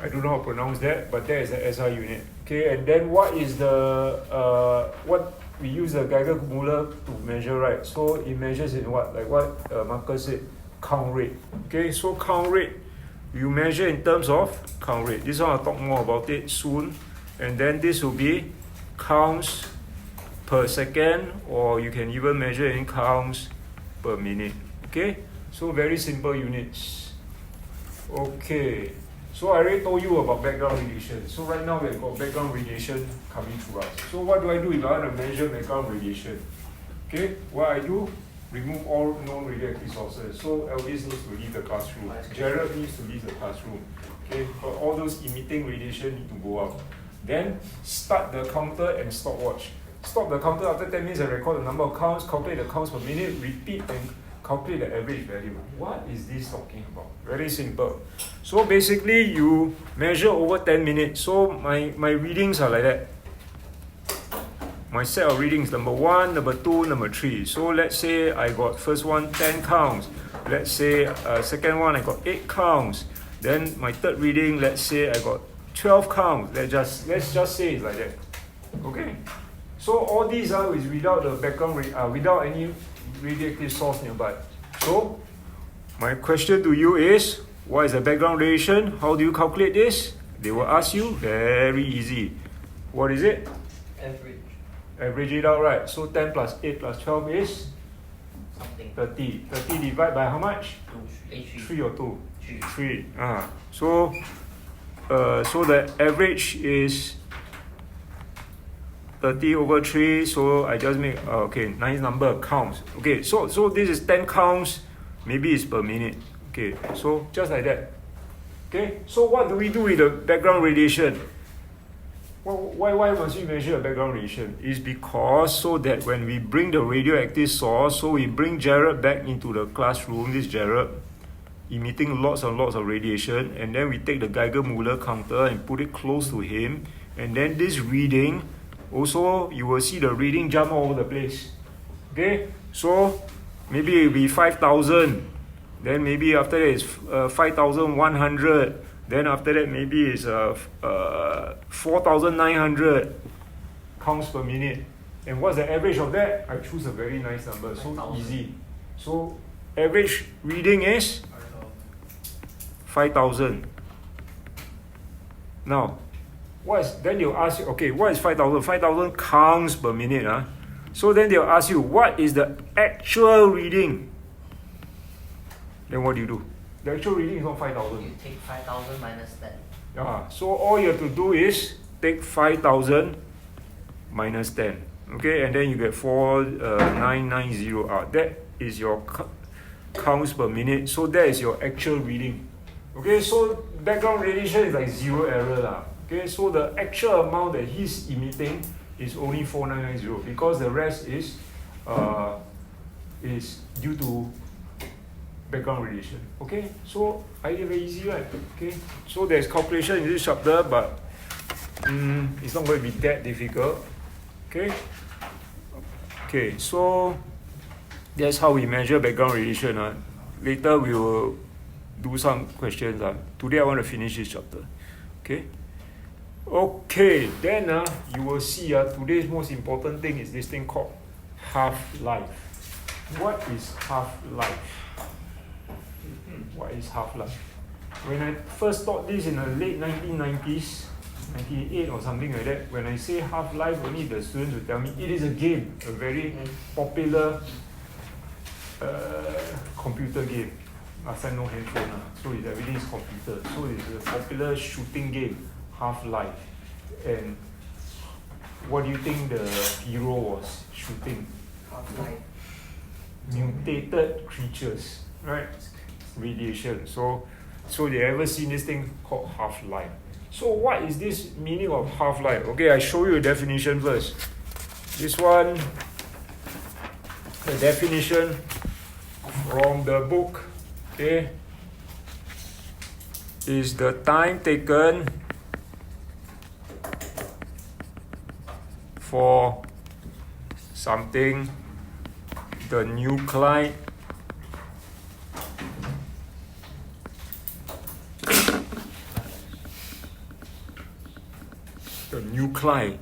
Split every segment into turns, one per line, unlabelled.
I don't know how to pronounce that, but that is the SI unit. Okay, and then what is the what we use the Geiger-Müller to measure, right? So it measures in what, like what Marcus said, count rate. Okay, so count rate, you measure in terms of count rate. This one I'll talk more about it soon. And then this will be counts per second, or you can even measure in counts per minute. Okay, so very simple units. Okay, so I already told you about background radiation. So right now we've got background radiation coming through us. So what do I do if I want to measure background radiation? Okay, what I do, remove all non-radioactive sources. So Elvis needs to leave the classroom. Jared needs to leave the classroom. Okay, but all those emitting radiation need to go out. Then start the counter and stopwatch. Stop the counter after 10 minutes and record the number of counts, calculate the counts per minute, repeat and calculate the average value. What is this talking about? Very simple. So basically you measure over 10 minutes. So my readings are like that. My set of readings, number 1, number 2, number 3. So let's say I got first one 10 counts. Let's say second one I got 8 counts. Then my third reading, let's say I got 12 counts. Let's just say it's like that. Okay? So all these are is without the background, without any radioactive source nearby. So my question to you is, what is the background radiation? How do you calculate this? They will ask you. Very easy. What is it?
Average.
Average it out, right? So 10 plus 8 plus 12 is?
Something.
30. 30 divided by how much? 3 or 2? 3. So the average is 30 over 3, so I just make, okay, nice number, counts. Okay, so this is 10 counts, maybe it's per minute. Okay, so just like that. Okay, so what do we do with the background radiation? Well, why must we measure the background radiation? It's because so that when we bring the radioactive source, so we bring Jared back into the classroom, this Jared, emitting lots and lots of radiation, and then we take the Geiger-Müller counter and put it close to him, and then this reading, also, you will see the reading jump all over the place. Okay, so maybe it will be 5,000. Then maybe after that it's 5,100. Then after that maybe it's 4,900 counts per minute. And what's the average of that? I choose a very nice number, so
5,000.
easy. So average reading is 5,000. Now, then they'll ask you, okay, what is 5,000? 5,000 counts per minute. So then they'll ask you, what is the actual reading? Then what do? The actual reading is not 5,000.
You take 5,000 minus 10.
So all you have to do is take 5,000 minus 10. Okay, and then you get 4,990 out. That is your counts per minute. So that is your actual reading. Okay, so background radiation is like 0 error. Okay, so the actual amount that he's emitting is only 4,990 because the rest is due to background radiation. Okay, so idea very easy, right? Okay, so there's calculation in this chapter, but it's not going to be that difficult. Okay, so that's how we measure background radiation. Later we will do some questions. Today I want to finish this chapter. Okay, then you will see today's most important thing is this thing called half-life. What is half-life? What is half-life? When I first taught this in the late 1990s, 98 or something like that, when I say half-life, only the students will tell me it is a game, a very popular computer game. Last time no handphone, so everything is computer. So it's a popular shooting game, Half-Life. And what do you think the hero was shooting?
Half-Life.
Mutated creatures, right? Radiation. So you ever seen this thing called half-life? So what is this meaning of half-life? Okay, I show you a definition first. This one, the definition from the book, okay, is the time taken for something, the nuclide The nuclei.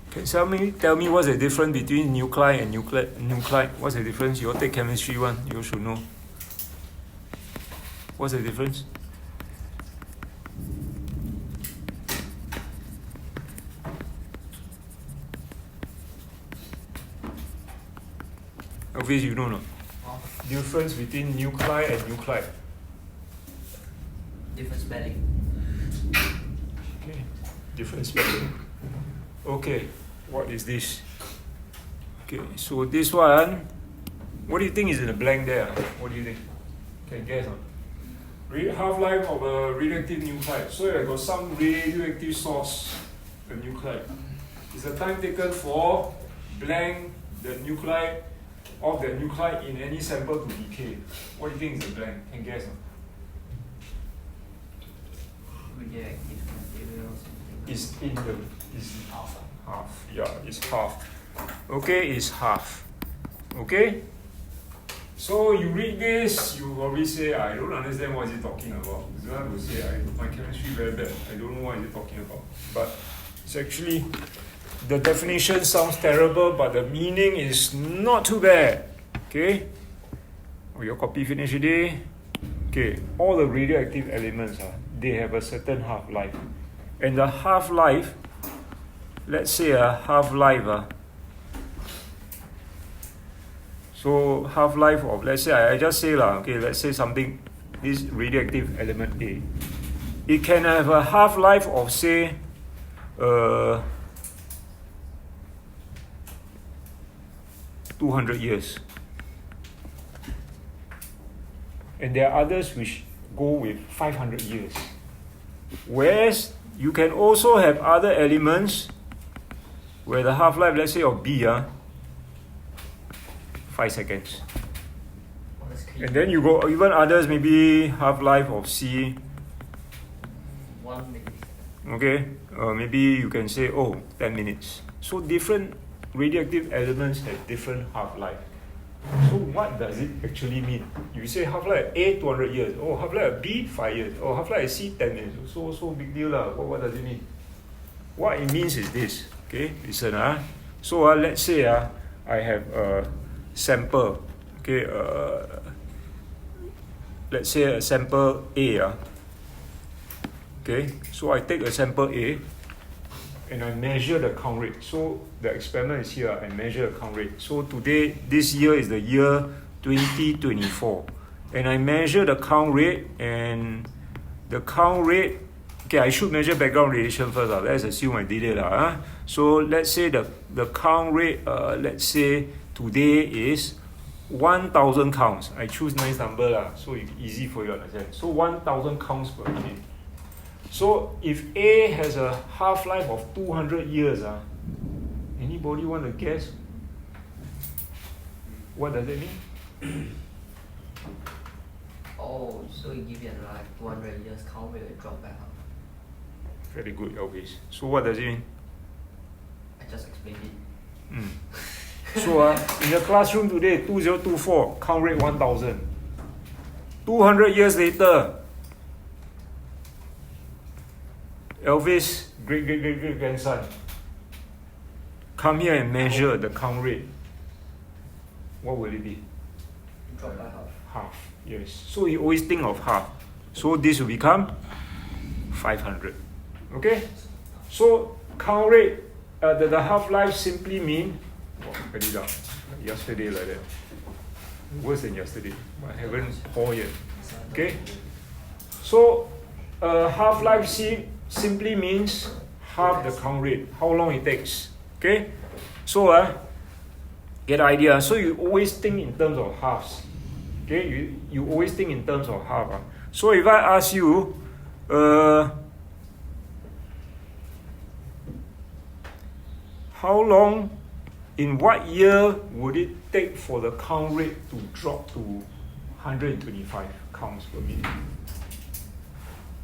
Can tell me what's the difference between nuclei and nuclide? What's the difference? You all take chemistry one, you should know. What's the difference? Obviously you don't know. Difference between nuclei and nuclide.
Different spelling.
Okay. Different spelling. Okay. What is this? Okay, so this one, what do you think is in the blank there? What do you think? Can guess? Half-life of a radioactive nuclide. So I got some radioactive source, the nuclide. It's the time taken for blank the nuclide of the nuclide in any sample to decay. What do you think is the blank? Can guess?
Radioactive materials.
Is in the half. Yeah, it's half. Okay, it's half. Okay? So you read this, you probably say, I don't understand what is he talking about. You don't have to say, my chemistry very bad. I don't know what is he talking about. But it's actually, the definition sounds terrible, but the meaning is not too bad. Okay? Oh, your copy finished today? Okay, all the radioactive elements, they have a certain half-life. And the half-life, let's say a half-life, so half-life of, let's say, I just say, okay, let's say something, this radioactive element A. It can have a half-life of, say, 200 years. And there are others which go with 500 years. Whereas you can also have other elements where the half-life, let's say, of B, 5 seconds. And then you go even others, maybe half-life of C.
1 minute.
Okay, maybe you can say, 10 minutes. So different radioactive elements have different half-life. So what does it actually mean? You say half-life A 200 years, half-life B 5 years, half-life C 10 minutes. So big deal lah. What does it mean? What it means is this. Okay, listen So let's say I have a sample. Okay, let's say a sample A. Okay, so I take a sample A and I measure the count rate. So the experiment is here, I measure the count rate. So today, this year is the year 2024. And I measure the count rate, and the count rate, okay, I should measure background radiation first. Let's assume I did it. So let's say the count rate, let's say today is 1,000 counts. I choose nice number, so it's easy for you to understand. So 1,000 counts per minute. So if A has a half-life of 200 years, anybody want to guess? What does it mean?
So you give it like 200 years, count rate will drop by half.
Very good, Elvis. So what does it mean?
I just explained it.
So in the classroom today, 2024, count rate 1,000. 200 years later, Elvis, great grandson, come here and measure the count rate. What will it be?
Drop by half.
Half, yes. So you always think of half. So this will become 500. Okay? So count rate, the half-life simply mean, very down. Yesterday like that. Worse than yesterday. I haven't poured yet. Okay? So half-life simply means half the count rate, how long it takes. Okay? So get the idea. So you always think in terms of halves. Okay? You always think in terms of half. So if I ask you, how long, in what year would it take for the count rate to drop to 125 counts per minute?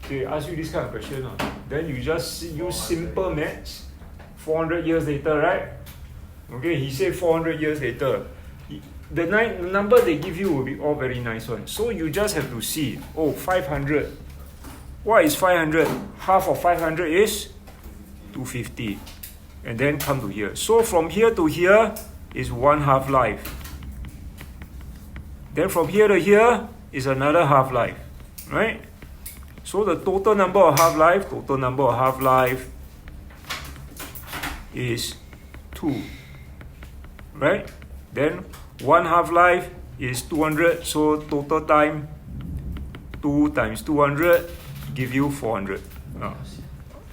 They ask you this kind of question, then you just use simple maths. 400 years later, right? Okay, he said 400 years later. The number they give you will be all very nice ones. So you just have to see, 500. What is 500? Half of 500 is 250, and then come to here. So from here to here is one half-life. Then from here to here is another half-life, right? So the total number of half-life is 2, right? Then one half-life is 200, so total time 2 times 200 give you 400.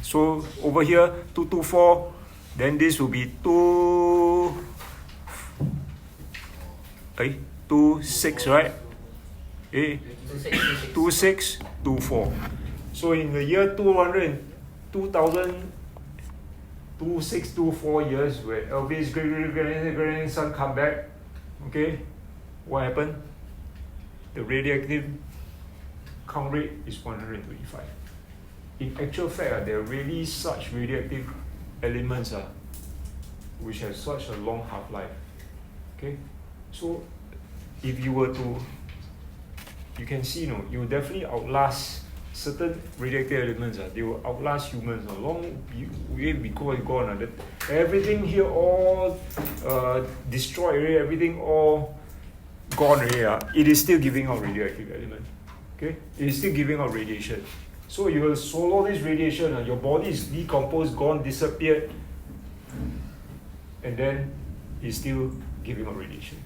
So over here 224, then this will be 26, right? 2624. So in the year 2624 years, where Elvis' grandson come back, okay, what happened? The radioactive count rate is 125. In actual fact, there are really such radioactive elements which have such a long half-life. Okay, so if you were to, you can see, you will definitely outlast certain radioactive elements. They will outlast humans. Long way before it's gone. Everything here all destroyed already. Everything all gone already. It is still giving out radioactive element. Okay, it is still giving out radiation. So you will swallow this radiation. Your body is decomposed, gone, disappeared, and then it's still giving out radiation.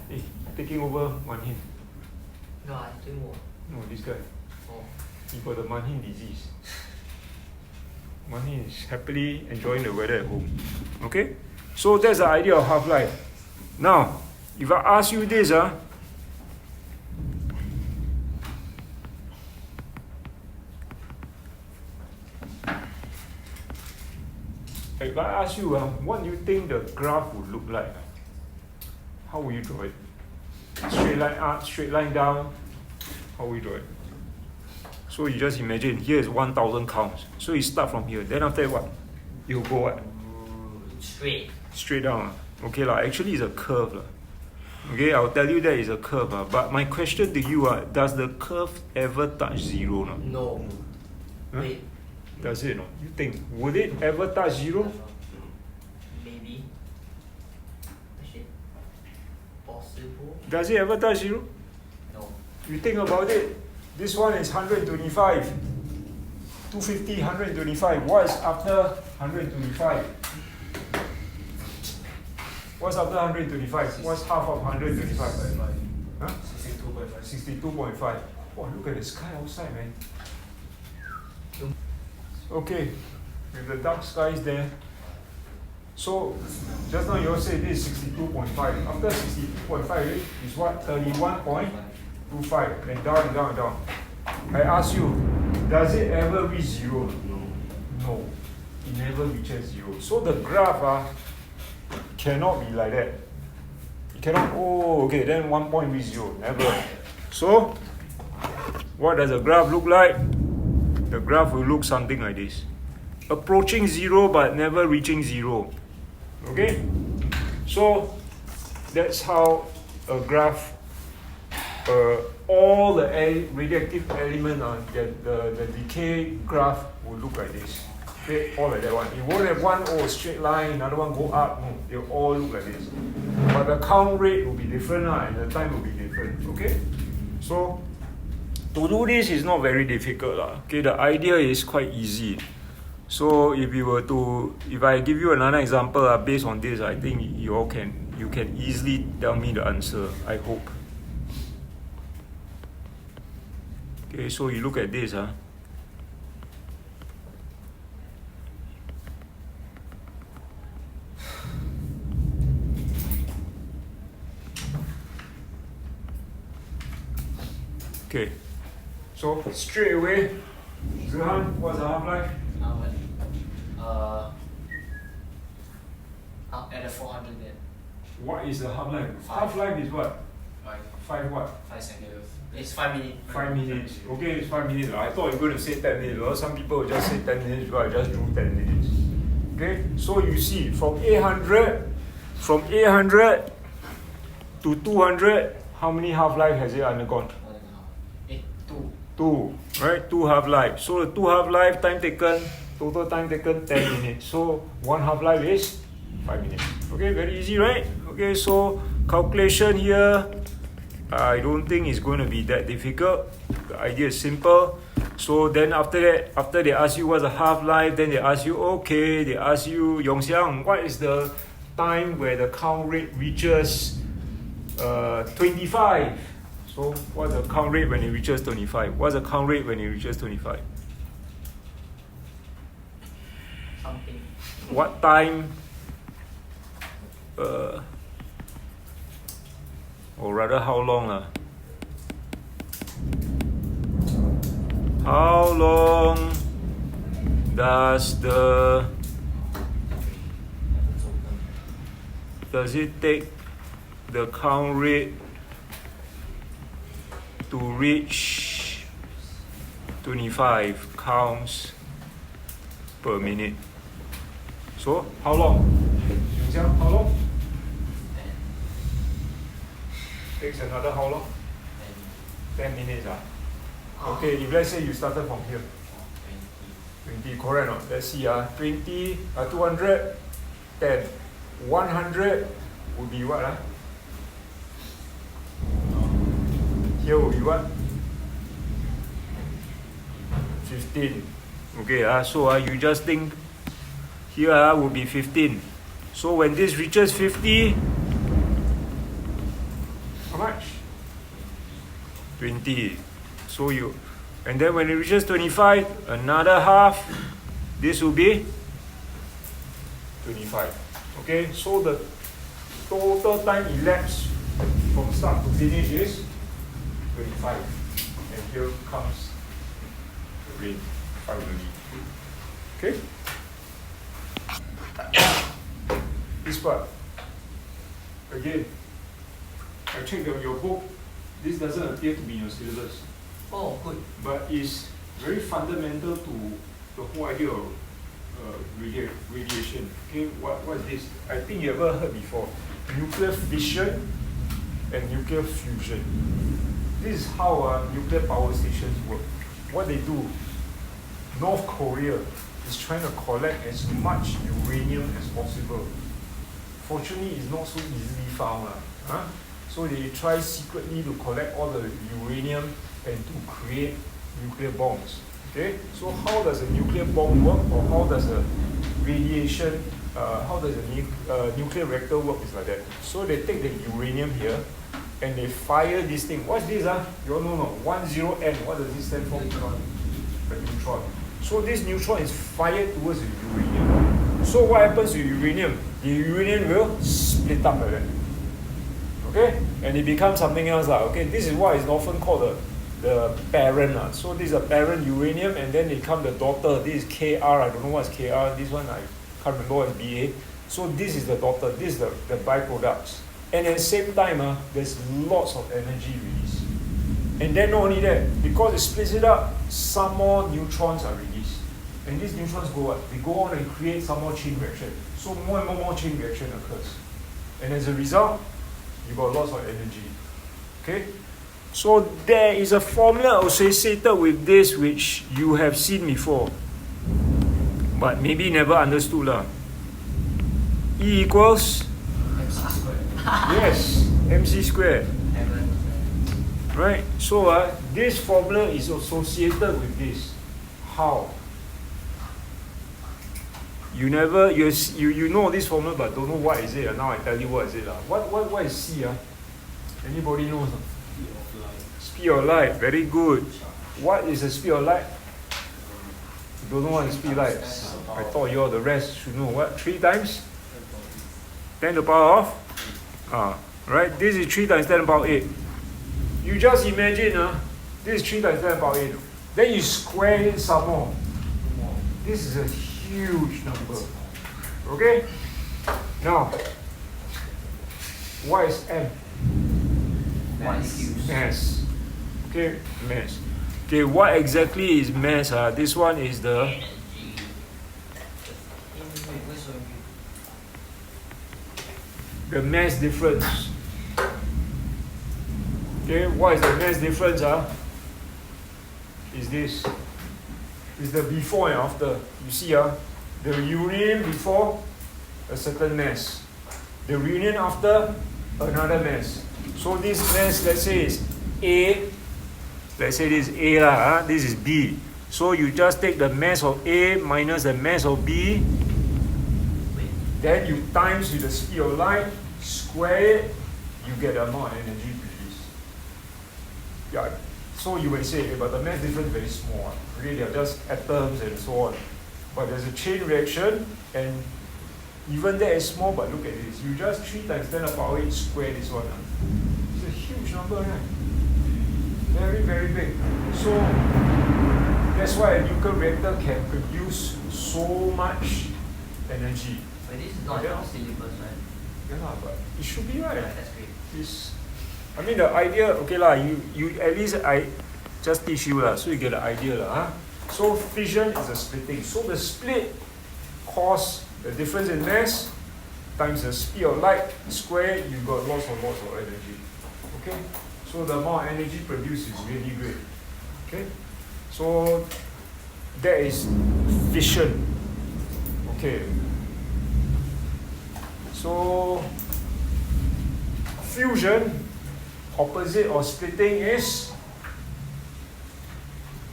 Hey, taking over Manhin.
No, I think more.
No, this guy.
Oh.
He got the Manhin disease. Manhin is happily enjoying the weather at home. Okay? So that's the idea of half-life. Now, if I ask you this, if I ask you, what do you think the graph would look like? How will you draw it? Straight line up, straight line down. How will you draw it? So you just imagine, here is 1000 counts. So you start from here. Then after that, what? You go what?
Straight.
Straight down. Okay, actually it's a curve. Okay, I'll tell you that it's a curve. But my question to you, does the curve ever touch zero?
No.
Huh?
Wait.
Does it? You think, would it ever touch zero?
Maybe. Actually, possible.
Does it ever touch zero?
No.
You think about it. This one is 125. 250, 125. What is after 125? What's after 125? What's half of 125? Huh?
62.5.
62.5. Wow, look at the sky outside, man. Okay, with the dark skies there. So, just now you all said this is 62.5. After 62.5 is what? 31.25. And down and down and down. I ask you, does it ever reach zero? No. It never reaches zero. So the graph cannot be like that. It cannot, okay, then 1 point reach zero. Never. So, what does the graph look like? The graph will look something like this. Approaching zero but never reaching zero. Okay? So, that's how a graph, all the radioactive element, the decay graph will look like this. Okay? All like that one. It won't have one straight line, another one go up. No, they'll all look like this. But the count rate will be different and the time will be different. Okay? So, to do this is not very difficult. Okay, the idea is quite easy. So if I give you another example based on this, I think you can easily tell me the answer, I hope. Okay, so you look at this. Okay. So straight away, Zilhan, what's the half-life?
Up at the 400 then.
What is the half-life? Half-life is what? 5 what?
5 seconds. It's 5 minutes.
5 minutes. Okay, it's 5 minutes. I thought you were going to say 10 minutes. Some people will just say 10 minutes, but I just drew 10 minutes. Okay, so you see, from 800 to 200, how many half-life has it undergone?
2.
2, right? 2 half-life. So the 2 half-life time taken, total time taken 10 minutes. So 1 half-life is 5 minutes. Okay, very easy, right? Okay, so calculation here, I don't think it's going to be that difficult. The idea is simple. So then after that, after they ask you what's the half-life, then they ask you, okay, they ask you, Yongxiang, what is the time where the count rate reaches 25? So what's the count rate when it reaches 25? What's the count rate when it reaches 25?
Something.
What time, or rather how long? How long does it take the count rate to reach 25 counts per minute? So how long? How long? Takes another how long? 10 minutes. Okay, if let's say you started from here. 20, correct or not? Let's see. 20, 200, 10. 100 would be what? Here will be what? 15. Okay, so you just think here will be 15. So when this reaches 50, how much? 20. So and then when it reaches 25, another half, this will be 25. Okay, so the total time elapsed from start to finish is 25. And here comes the rain finally. Okay? This part. Again, I checked your book. This doesn't appear to be in your syllabus.
Oh, good.
But it's very fundamental to the whole idea of radiation. Okay, what is this? I think you ever heard before. Nuclear fission and nuclear fusion. This is how nuclear power stations work. What they do, North Korea is trying to collect as much uranium as possible. Fortunately, it's not so easily found. So they try secretly to collect all the uranium and to create nuclear bombs. Okay, so how does a nuclear bomb work, or how does a radiation, how does a nuclear reactor work? Is like that. So they take the uranium here and they fire this thing. What's this? You all know, 10N. What does this stand for? Neutron. A neutron. So this neutron is fired towards the uranium. So what happens to uranium? The uranium will split up like that. Okay, and it becomes something else. Okay, this is what is often called the parent. So this is a parent uranium, and then they come the daughter. This is Kr. I don't know what's Kr. This one I can't remember what is Ba. So this is the daughter. This is the byproducts. And at the same time, there's lots of energy released. And then not only that, because it splits it up, some more neutrons are released. And these neutrons go what? They go on and create some more chain reaction. So more and more chain reaction occurs. And as a result, you got lots of energy. Okay? So there is a formula associated with this which you have seen before, but maybe never understood. E equals?
MC squared.
Yes, MC squared. Right? So this formula is associated with this. How? You know this formula but don't know what is it. Now I tell you what is it. What is C? Anybody knows? Speed of light. Very good. What is the speed of light? You don't know what is speed of light. I thought you all the rest should know. What? 3 times 10 to the power of? Right? This is 3 times 10 to the power 8. You just imagine, this is 3 times 10 to the power 8. Then you square it some more. This is a huge number. Okay? Now, what is M? Mass. Okay, mass. Okay, what exactly is mass? This one is the mass difference. Okay, what is the mass difference? is this. Is the before and after. You see, the reunion before a certain mass. The reunion after another mass. So this mass, let's say is A. Let's say this is A lah, this is B. So you just take the mass of A minus the mass of B. Then you times with the speed of light, square it, you get the amount of energy produced. Yeah. So you may say, but the mass difference is very small. Really, they are just atoms and so on. But there's a chain reaction, and even that is small, but look at this. You just 3 times 10 to the power 8 square this one. It's a huge number, right? Very, very big. So that's why a nuclear reactor can produce so much energy.
But this is not your syllabus, right?
Yeah, but it should be, right?
Yeah, that's great.
I mean the idea, okay lah, you at least I just teach you lah, so you get the idea lah. Huh? So fission is a splitting. So the split cause the difference in mass times the speed of light square, you got lots of energy. Okay? So the amount of energy produced is really great. Okay? So that is fission. Okay. So fusion, opposite of splitting is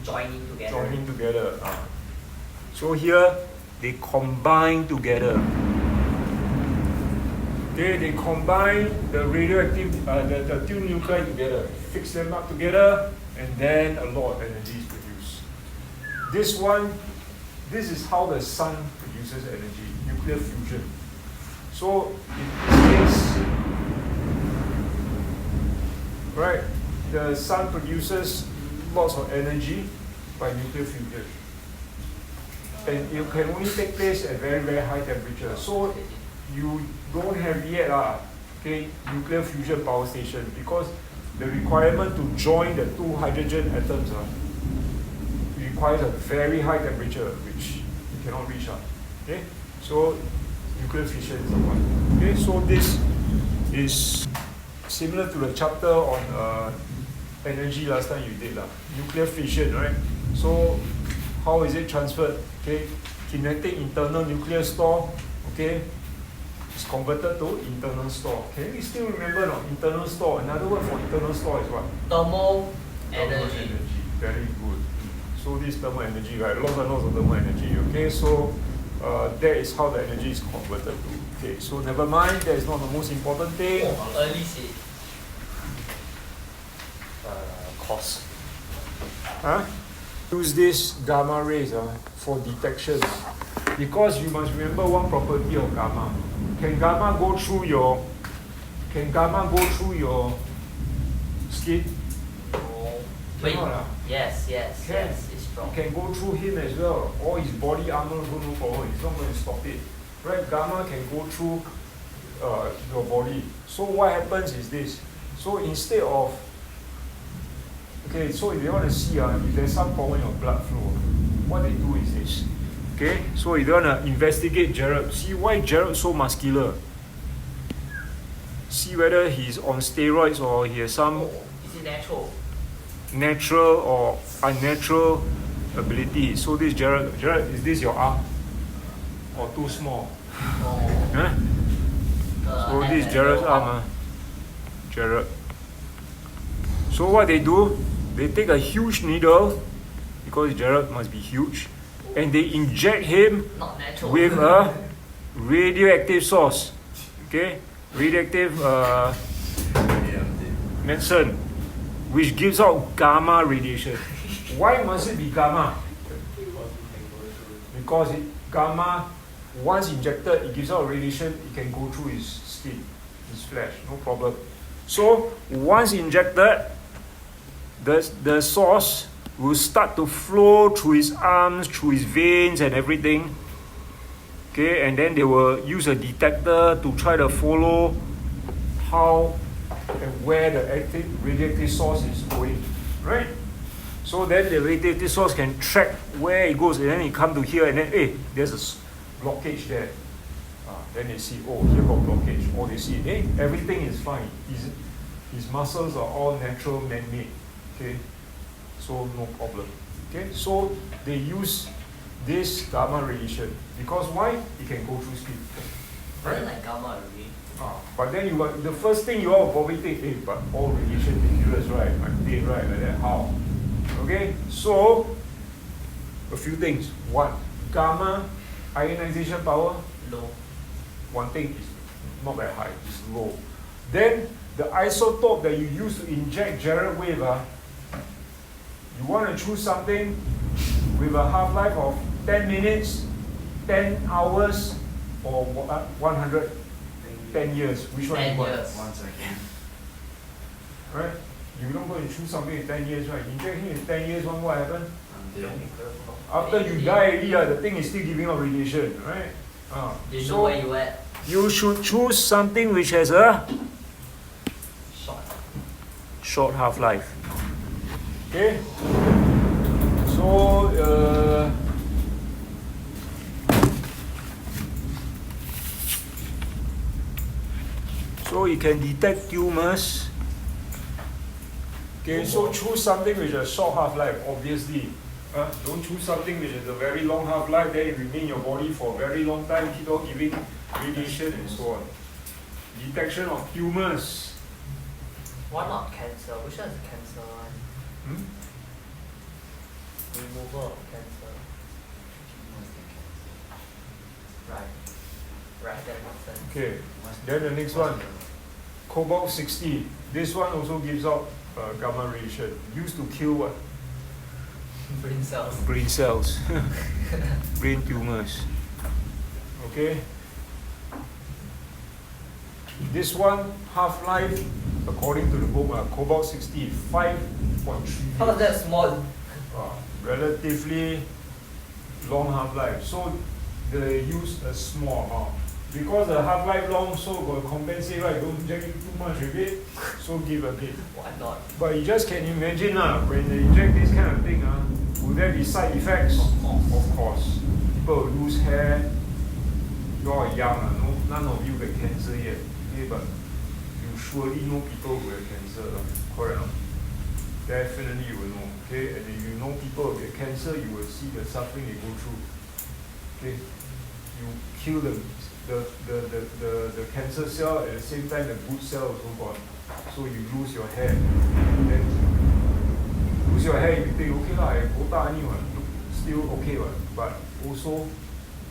Joining together.
joining together. So here they combine together. They combine the radioactive, the two nuclei together, fix them up together, and then a lot of energy is produced. This is how the sun produces energy, nuclear fusion. So in this case, right, the sun produces lots of energy by nuclear fusion. And it can only take place at very, very high temperature. So you don't have yet okay, nuclear fusion power station, because the requirement to join the 2 hydrogen atoms requires a very high temperature, which you cannot reach. Okay? So nuclear fission is the one. Okay, so this is similar to the chapter on energy last time you did. Nuclear fission, right? So how is it transferred? Okay, kinetic internal nuclear store, okay, is converted to internal store. Can you still remember internal store? Another word for internal store is what?
Thermal energy.
Very good. So this thermal energy, right? Lots and lots of thermal energy. Okay, so that is how the energy is converted to. Okay, so never mind, that is not the most important thing.
Early stage.
Cost.
Use this gamma rays for detection, because you must remember one property of gamma. Can gamma go through your skin?
Wait.
Cannot,
Yes, it's strong.
It can go through him as well. All his body armor, no problem. It's not going to stop it. Right? Gamma can go through your body. So what happens is this. So instead of, okay, so if you want to see if there's some problem in your blood flow, what they do is this. Okay, so if you want to investigate Gerard, see why Gerard so muscular. See whether he's on steroids or he has some
Is it
natural or unnatural ability. So this Gerard, is this your arm? Or too small? Huh? So this is Gerard's arm. Gerard. So what they do, they take a huge needle, because Gerard must be huge, and they inject him
Not natural.
with a radioactive source. Okay? Radioactive medicine, which gives out gamma radiation. Why must it be gamma? Because gamma, once injected, it gives out radiation, it can go through his skin, his flesh, no problem. So once injected, the source will start to flow through his arms, through his veins and everything. Okay, and then they will use a detector to try to follow how and where the radioactive source is going, right? So then the radioactive source can track where it goes, and then it come to here, and then hey, there's a blockage there. Then they see, oh, here got blockage. Or they see, hey, everything is fine. His muscles are all natural, man-made. Okay, so no problem. Okay, so they use this gamma radiation because why? It can go through skin.
Right? Like gamma ray.
But then you the first thing you all probably think, hey, but all radiation dangerous, right? I'm dead, right? Like that, how? Okay, so a few things. One, gamma ionization power.
Low.
One thing is not very high, it's low. Then the isotope that you use to inject Jarrett wave, you want to choose something with a half-life of 10 minutes, 10 hours, or 110 years. Which one
10
you want?
years.
1 second.
Right? You don't go and choose something in 10 years, right? Inject him in 10 years, what happen?
I'm dead.
After you die already, the thing is still giving out radiation, right?
Do you
so
know where you at?
you should choose something which has a
Short.
short half-life. Okay? So, so you can detect tumors. Okay, so choose something which has short half-life, obviously. Don't choose something which has a very long half-life, then it remain in your body for a very long time, keep on giving radiation and so on. Detection of tumors.
Why not cancer? Which one is the cancer one? Removal of cancer. Right. Right, that makes sense.
Okay, then the next one, cobalt 60. This one also gives out gamma radiation, used to kill what?
Brain cells.
Brain cells, brain tumors. Okay. This one, half-life, according to the book, cobalt 60, 5.3.
How is that small?
Relatively long half-life. So they use a small amount. Because the half-life long, so got to compensate, right? Don't inject it too much with it, so give a bit.
Why not?
But you just can imagine when they inject this kind of thing, will there be side effects? Of course. People will lose hair. You are young, none of you get cancer yet. Okay, but you surely know people who have cancer, correct? Definitely you will know. Okay, and if you know people who get cancer, you will see the suffering they go through. Okay, you kill the cancer cell, at the same time the good cell also gone. So you lose your hair. Then lose your hair, you think, okay lah, I go down anyway, still okay one. But also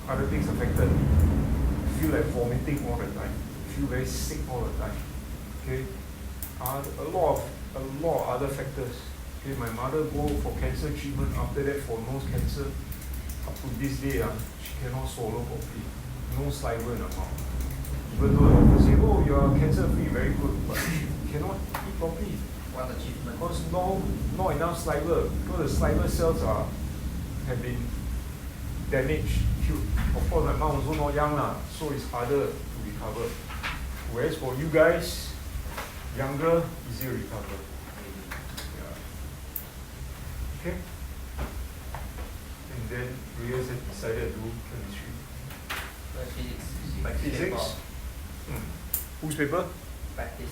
other things affected. You feel like vomiting all the time. You feel very sick all the time. Okay? A lot of other factors. Okay, my mother go for cancer treatment, after that for nose cancer. Up to this day, she cannot swallow properly. No saliva in her mouth. Even though the doctor say, oh, you are cancer free, very good, but you cannot eat properly.
What achievement?
Because not enough saliva. Because the saliva cells have been damaged, killed. Of course, my mom also not young so it's harder to recover. Whereas for you guys, younger, easier to recover. Yeah. Okay. And then Reyes had decided to do chemistry. Physics? Whose paper?
Practice.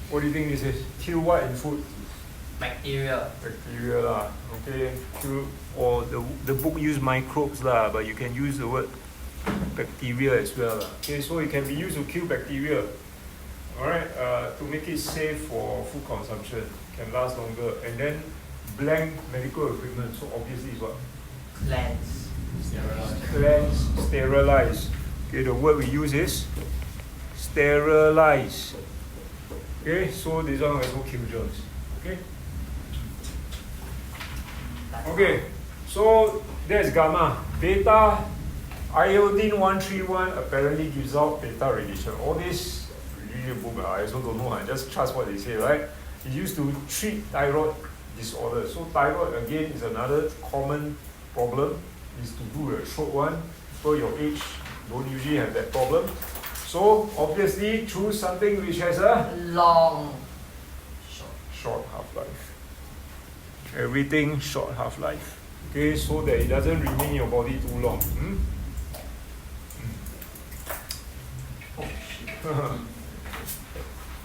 What do you think this is? Kill what in food?
Bacteria.
Bacteria lah. Okay. Kill, or the book use microbes lah, but you can use the word bacteria as well lah. Okay, so it can be used to kill bacteria. Alright, to make it safe for food consumption, can last longer. And then blank medical equipment. So obviously it's what?
Cleanse.
Cleanse, sterilize. Okay, the word we use is sterilize. Okay, so this one also kill germs. Okay. Okay, so that's gamma. Beta, iodine 131 apparently gives out beta radiation. All this religion book, I also don't know. I just trust what they say, right? It's used to treat thyroid disorder. So thyroid again is another common problem. Is to do a short one. For your age, don't usually have that problem. So obviously choose something which has a
long.
short half-life. Everything short half-life. Okay, so that it doesn't remain in your body too long.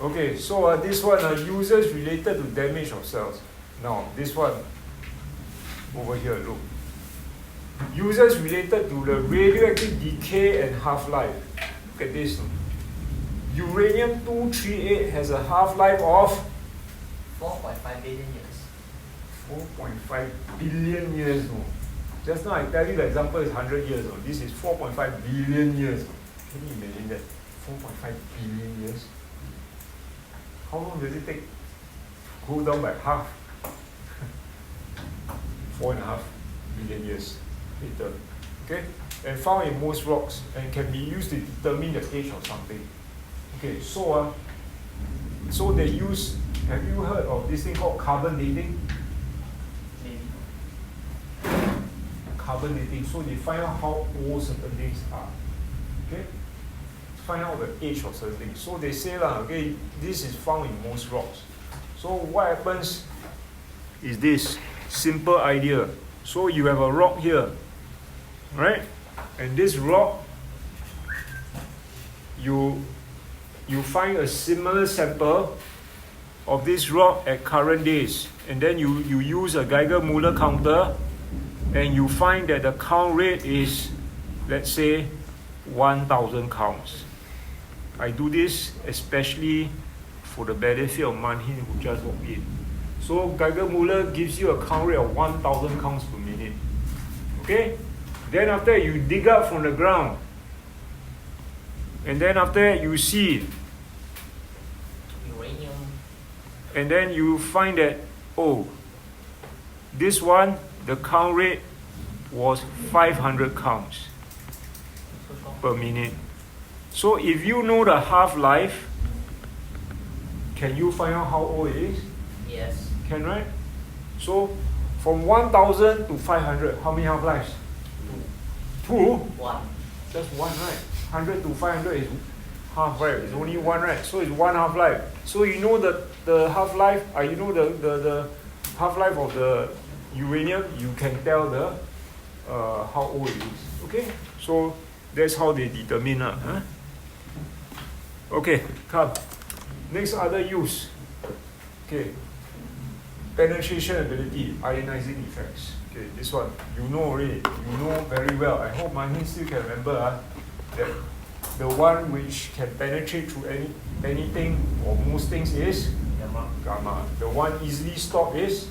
Okay, so this one uses related to damage of cells. Now this one, over here, look. Uses related to the radioactive decay and half-life. Look at this. Uranium-238 has a half-life of
4.5 billion years.
4.5 billion years. No. Just now I tell you the example is 100 years. No. This is 4.5 billion years. Can you imagine that? 4.5 billion years. How long does it take to go down by half? 4.5 billion years later. Okay? And found in most rocks and can be used to determine the age of something. Okay, so they use, have you heard of this thing called carbon dating?
Maybe.
Carbon dating. So they find out how old certain things are. Okay? Find out the age of certain things. So they say, okay, this is found in most rocks. So what happens is this simple idea. So you have a rock here, right? And this rock, you find a similar sample of this rock at current days. And then you use a Geiger-Müller counter and you find that the count rate is, let's say, 1,000 counts. I do this especially for the benefit of Manhin who just walked in. So Geiger-Müller gives you a count rate of 1,000 counts per minute. Okay? Then after that, you dig up from the ground. And then after that, you see.
Uranium.
And then you find that, oh, this one, the count rate was 500 counts per minute. So if you know the half-life, can you find out how old it is?
Yes.
Can, right? So from 1,000 to 500, how many half-lives? Two?
One.
Just one, right? 100 to 500 is half, right? It's only one, right? So it's one half-life. So you know the half-life, you know the half-life of the uranium, you can tell the how old it is. Okay? So that's how they determine. Huh? Okay, come. Next other use. Okay. Penetration ability, ionizing effects. Okay, this one, you know already. You know very well. I hope Manhin still can remember that the one which can penetrate through anything or most things is gamma. The one easily stopped is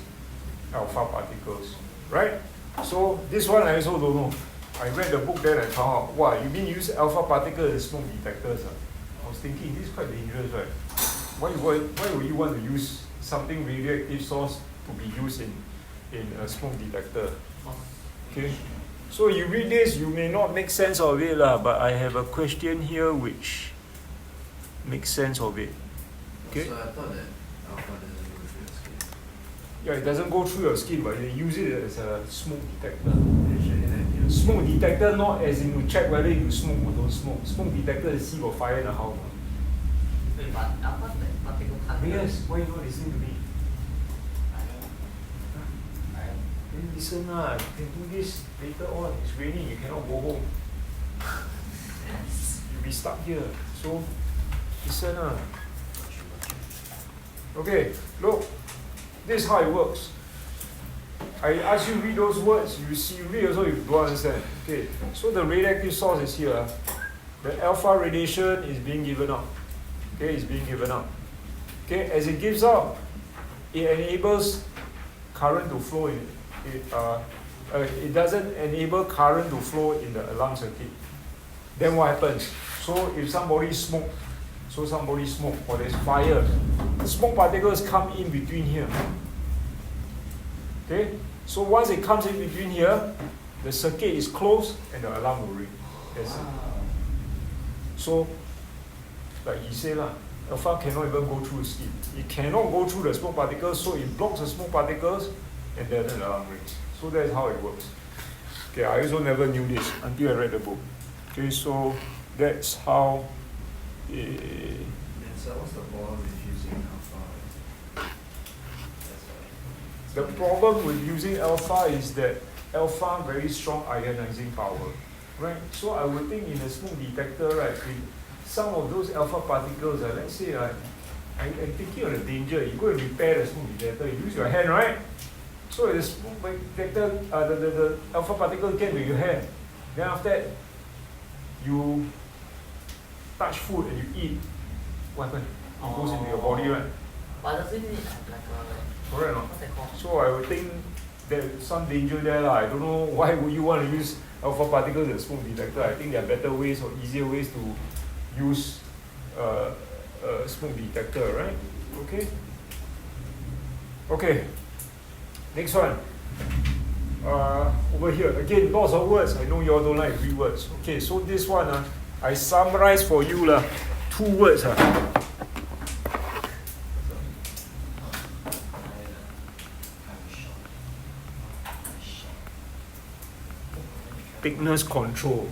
alpha particles. Right? So this one I also don't know. I read the book then and found out, wow, you mean use alpha particles as smoke detectors? I was thinking, this is quite dangerous, right? Why would you want to use something radioactive source to be used in a smoke detector? Okay? So you read this, you may not make sense of it, but I have a question here which makes sense of it. Okay?
So I thought that alpha doesn't go through your skin.
Yeah, it doesn't go through your skin, but they use it as a smoke detector.
Actually, that you
Smoke detector not as in to check whether you smoke or don't smoke. Smoke detector is see got fire in the house.
Wait, but alpha particle can't.
Yes, why you not listening to me?
I know.
Then listen you can do this later on. It's raining, you cannot go home. You'll be stuck here. So listen Okay, look. This is how it works. I ask you read those words, you read also you don't understand. Okay, so the radioactive source is here. The alpha radiation is being given out. Okay, it's being given out. Okay, as it gives out, it enables current to flow in it doesn't enable current to flow in the alarm circuit. Then what happens? So if somebody smoke or there's fire, the smoke particles come in between here. Okay? So once it comes in between here, the circuit is closed and the alarm will ring. That's it. So, like he said, alpha cannot even go through the skin. It cannot go through the smoke particles, so it blocks the smoke particles and then the alarm rings. So that's how it works. Okay, I also never knew this until I read the book. Okay, so that's how
And so what's the problem with using alpha?
the problem with using alpha is that alpha very strong ionizing power, right? So I would think in a smoke detector, right, with some of those alpha particles, let's say, I'm thinking of the danger. You go and repair the smoke detector, you use your hand, right? So the smoke detector, the alpha particle get into your hand. Then after that, you touch food and you eat. What happens? It goes into your body, right?
But does it need like a
Correct or not?
what's that called?
So I would think there's some danger there lah. I don't know why would you want to use alpha particles as smoke detector. I think there are better ways or easier ways to use a smoke detector, right? Okay. Okay. Next one. Over here again, lots of words. I know you all don't like three words. Okay, so this one I summarize for you lah. 2 words Thickness control.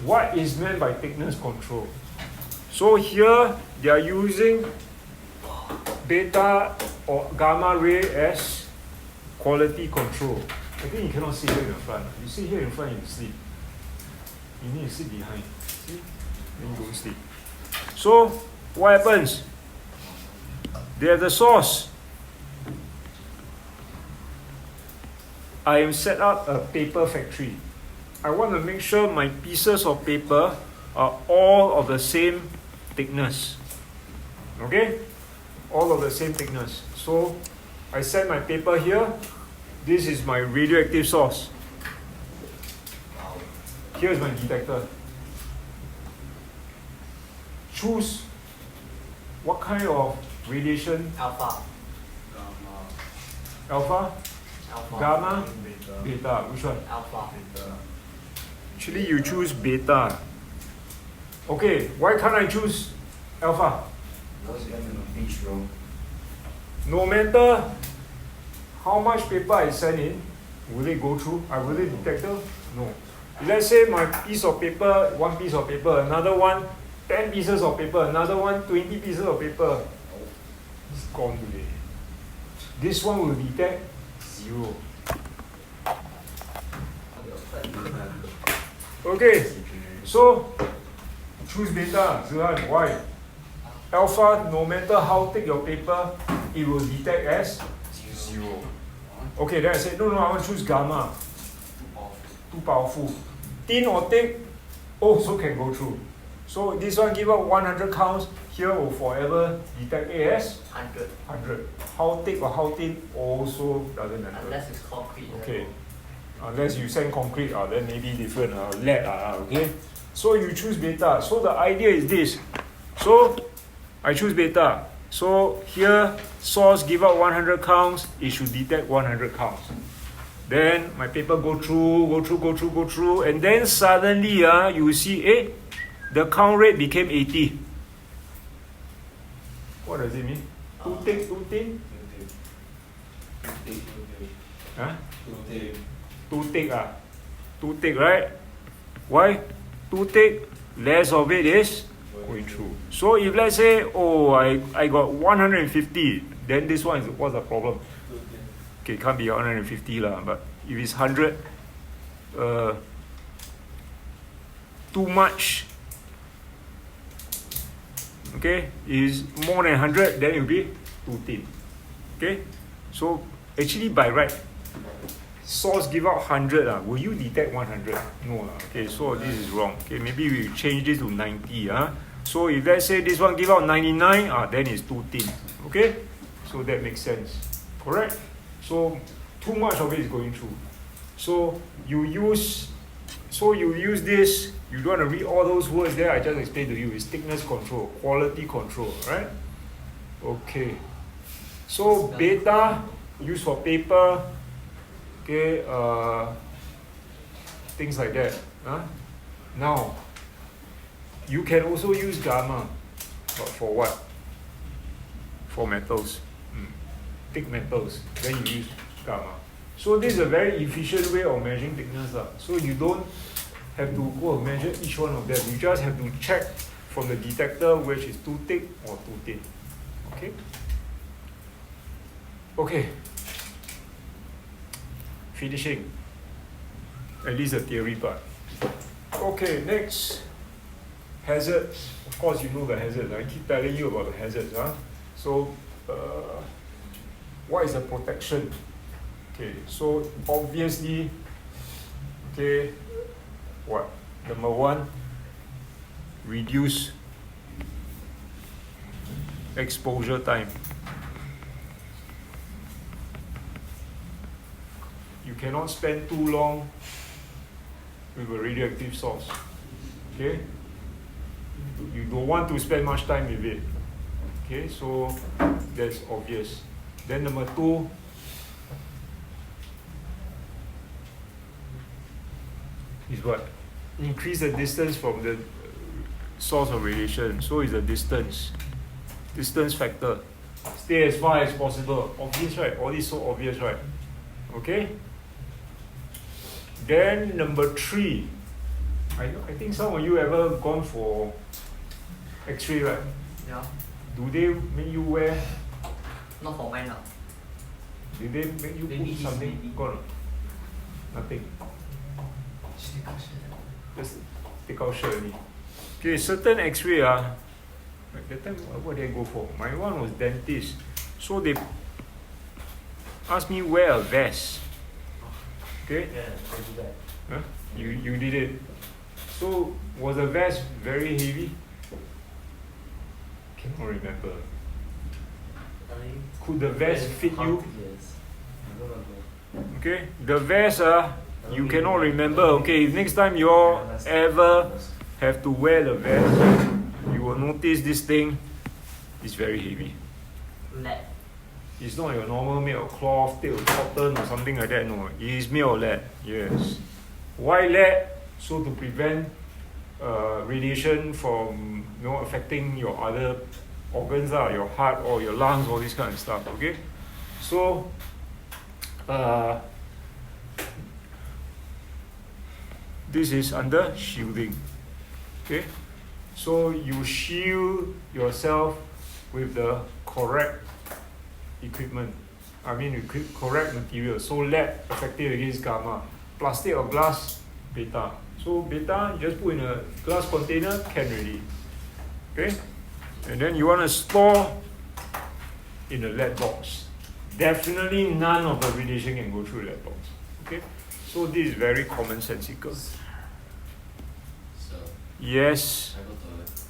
What is meant by thickness control? So here they are using beta or gamma ray as quality control. I think you cannot sit here in the front. You sit here in front, you sleep. You need to sit behind. See? Then you don't sleep. So what happens? They have the source. I am set up a paper factory. I want to make sure my pieces of paper are all of the same thickness. Okay? All of the same thickness. So I set my paper here. This is my radioactive source. Here is my detector. Choose what kind of radiation?
Alpha.
Alpha?
Alpha.
Gamma?
Beta.
Beta. Which one?
Alpha.
Beta.
Actually, you choose beta. Okay, why can't I choose alpha?
Because you're in a beach room.
No matter how much paper I send in, will it go through? Will it detector? No. Let's say my piece of paper, one piece of paper, another one, 10 pieces of paper, another one, 20 pieces of paper. It's gone today. This one will detect 0. Okay, so choose beta, Zihan. Why? Alpha, no matter how thick your paper, it will detect as 0. Okay, then I said, no, I want to choose gamma. Too powerful. Thin or thick, also can go through. So this one give out 100 counts, here will forever detect as
100.
100. How thick or how thin also doesn't matter.
Unless it's concrete.
Okay. Unless you send concrete, then maybe different. Lead, okay. So you choose beta. So the idea is this. So I choose beta. So here, source give out 100 counts. It should detect 100 counts. Then my paper go through, and then suddenly you will see, the count rate became 80. What does it mean? Too thick, too thin? Huh? Too thick, too thick, right? Why? Too thick, less of it is going through. So if let's say, I got 150, then this one is what's the problem? Okay, can't be 150 lah, but if it's 100, too much. Okay, is more than 100, then it will be too thin. Okay, so actually by right, source give out 100, will you detect 100? No. Okay, so this is wrong. Okay, maybe we change this to 90. So if let's say this one give out 99, then it's too thin. Okay, so that makes sense. Correct? So too much of it is going through. So you use this. You don't want to read all those words there. I just explained to you. It's thickness control, quality control, right? Okay. So beta used for paper. Okay, things like that. Now, you can also use gamma, but for what? For metals, thick metals. Then you use gamma. So this is a very efficient way of measuring thickness. So you don't have to go and measure each one of them. You just have to check from the detector which is too thick or too thin. Okay. Okay. Finishing, at least the theory part. Okay, next, hazards. Of course, you know the hazards. I keep telling you about the hazards. So, what is the protection? Okay, so obviously, okay, what? Number one, reduce exposure time. You cannot spend too long with a radioactive source. Okay? You don't want to spend much time with it. Okay, so that's obvious. Then number two, is what? Increase the distance from the source of radiation. So is the distance factor. Stay as far as possible. Obvious, right? All this so obvious, right? Okay? Then number three, I think some of you ever gone for X-ray, right?
Yeah.
Do they make you wear?
Not for mine now.
Did they make you
Maybe
put
his,
something?
maybe.
Gone? Nothing. Just take out shirt only. Okay, certain X-ray like that time what did I go for? My one was dentist. So they asked me wear a vest. Okay?
Yeah, I do that.
Huh? You did it. So was the vest very heavy? Cannot remember. Could the vest fit you?
Yes. I don't remember.
Okay, the vest you cannot remember. Okay, if next time you all ever have to wear the vest, you will notice this thing is very heavy.
Lead.
It's not your normal made of cloth, made of cotton or something like that. No, it is made of lead. Yes. Why lead? So to prevent radiation from affecting your other organs, your heart or your lungs, all this kind of stuff. Okay, so this is under shielding. Okay, so you shield yourself with the correct equipment. I mean, correct material. So lead effective against gamma. Plastic or glass, beta. So beta, you just put in a glass container, can already. Okay, and then you want to store in a lead box. Definitely none of the radiation can go through lead box. Okay, so this is very commonsensical.
So,
Yes.
I go toilet.